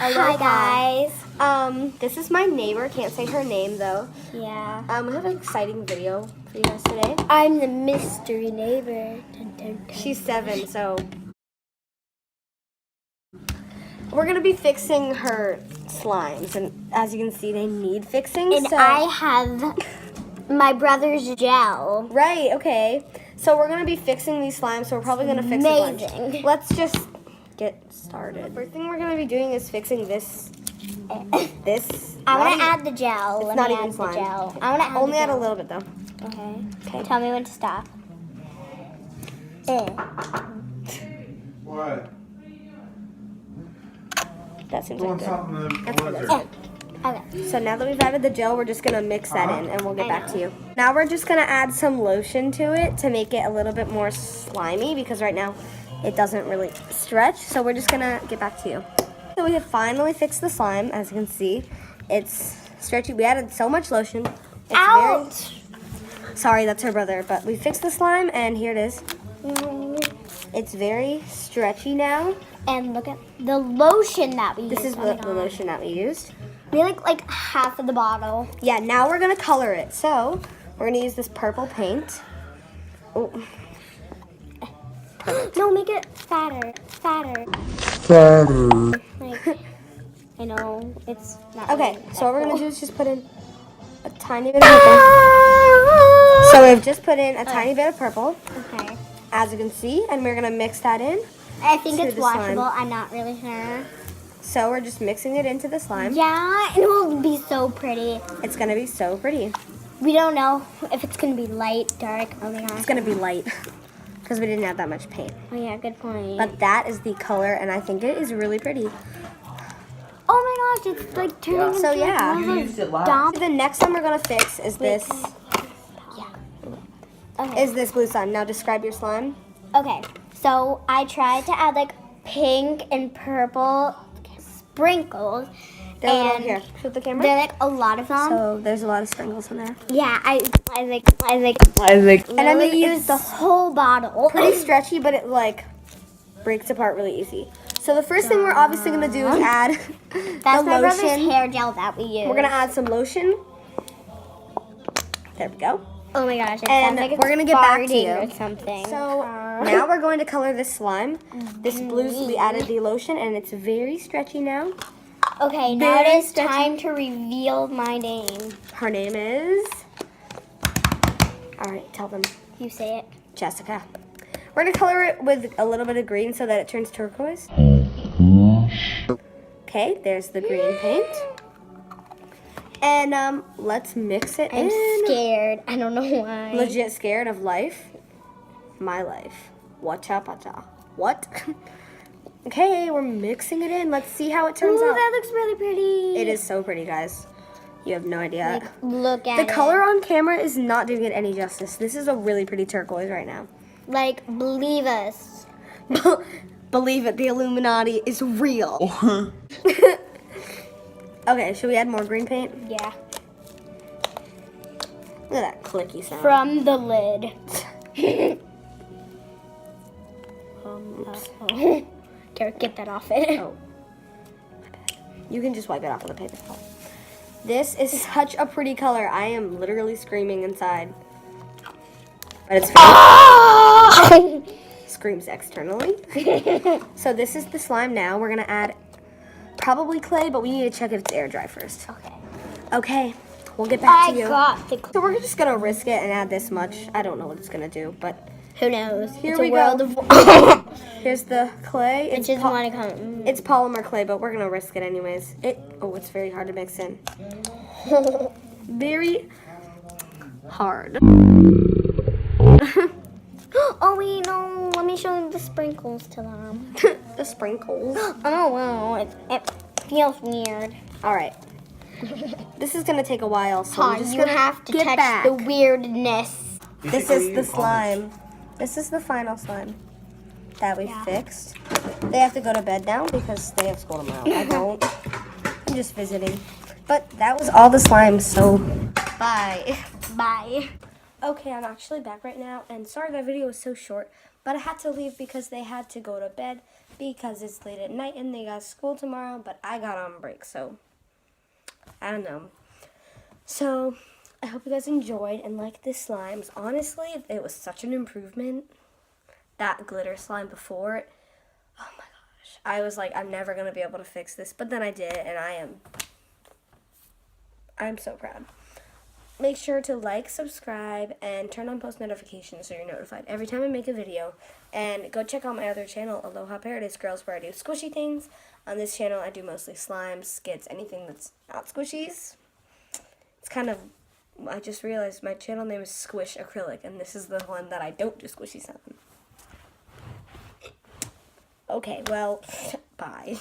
Hi guys. This is my neighbor. Can't say her name though. Yeah. We have an exciting video for you guys today. I'm the mystery neighbor. Dun, dun, dun. She's 7, so we're gonna be fixing her slimes, and as you can see, they need fixing. And so I have my brother's gel. right, okay. So we're gonna be fixing these slimes. So we're probably gonna fix a bunch. Amazing. Let's just get started. First thing we're gonna be doing is fixing this. This. I want not to add the gel. It's Let not me even add slime. the gel. I want to Only add add the a gel. little bit though. Okay. Okay. Tell me when to stop. What? That seems Doing like good. something in the That's good, blizzard. that's Okay. So now that we've added the gel, we're just gonna mix that in, and we'll get back to you. Now we're just gonna add some lotion to it to make it a little bit more slimy, because right now it doesn't really stretch. So we're just gonna get back to you. So we have finally fixed the slime. As you can see, it's stretchy. We added so much lotion. It's Ouch! Sorry, that's her brother, but we fixed the slime, and here it is. It's very stretchy now. And look at the lotion that we This used. is Oh my the God. lotion that we used. We like half of the bottle. Yeah, now we're gonna color it. So we're gonna use this purple paint. Oh, No, make it fatter. Fatter. Like, I know, it's not okay. really So what we're that gonna cool. do is just put in a tiny bit of purple. So we've just put in a tiny bit of purple, Okay. as you can see, and we're gonna mix that in. I think To it's the slime. washable. I'm not really sure. So we're just mixing it into the slime. Yeah, it will be so pretty. It's gonna be so pretty. We don't know if it's gonna be light, dark. Oh my gosh. It's gonna be light because we didn't have that much paint. Oh yeah, good point. But that is the color, and I think it is really pretty. Oh my gosh, it's like turning So, into yeah. like You one used of it those last. dump. The next one we're gonna fix is this. Okay. Is this blue slime? Now describe your slime. Okay, so I tried to add like pink and purple sprinkles. They're a little And here. Show the camera. They're like a lot of them. So there's a lot of sprinkles in there. Yeah, I like. And I mean, use the whole bottle. Pretty stretchy, but it like breaks apart really easy. So the first thing we're obviously gonna do is add That's the my brother's lotion. hair gel that we use. We're gonna add some lotion. There we go. Oh my gosh! It And sounds like we're it's gonna get back to farting you. or something. So now we're going to color this slime. This blue, we added the lotion, and it's very stretchy now. Okay, now Very it is stretchy. time to reveal my name. Her name is. All right, tell them. You say it. Jessica. We're gonna color it with a little bit of green so that it turns turquoise. Okay, there's the green paint. And let's mix it I'm in. scared. I don't know why. Legit scared of life. My life. Whatcha pacha. What? Okay, we're mixing it in. Let's see how it turns Ooh, out. that looks really pretty. It is so pretty, guys. You have no idea. Like, look at The it. color on camera is not doing it any justice. This is a really pretty turquoise right now. Like, believe us. Believe it, the Illuminati is real. Okay, should we add more green paint? Yeah. Look at that clicky sound. From the lid. Garrett, get that off it. Oh. You can just wipe it off with a paper towel. This is such a pretty color. I am literally screaming inside. But it's screams externally. So this is the slime now. We're gonna add probably clay, but we need to check if it's air dry first. Okay. Okay, we'll get back I to you. got the. So we're just gonna risk it and add this much. I don't know what it's gonna do, but Who knows? here it's we a world go. of. Here's the clay. It It's, doesn't po- want to come. it's polymer clay, but we're gonna risk it anyways. It's very hard to mix in. Very hard. Oh wait, no. Let me show the sprinkles to them. The sprinkles. Oh wow, it feels weird. All right. This is gonna take a while, so we're just you gonna have to get touch back. the weirdness. This is the slime. This is the final slime that we fixed. They have to go to bed now because they have school tomorrow. I don't. I'm just visiting. But that was all the slime, so bye. Bye. Okay, I'm actually back right now, and sorry that video was so short, but I had to leave because they had to go to bed because it's late at night and they got school tomorrow, but I got on break, so I don't know. So I hope you guys enjoyed and liked this slimes. Honestly, it was such an improvement. That glitter slime before it. Oh my gosh. I was like, I'm never going to be able to fix this, but then I did, and I'm so proud. Make sure to like, subscribe, and turn on post notifications so you're notified every time I make a video. And go check out my other channel, Aloha Paradise Girls, where I do squishy things. On this channel, I do mostly slimes, skits, anything that's not squishies. It's kind of, I just realized my channel name is Squish Acrylic, and this is the one that I don't do squishies on. Okay, well, bye.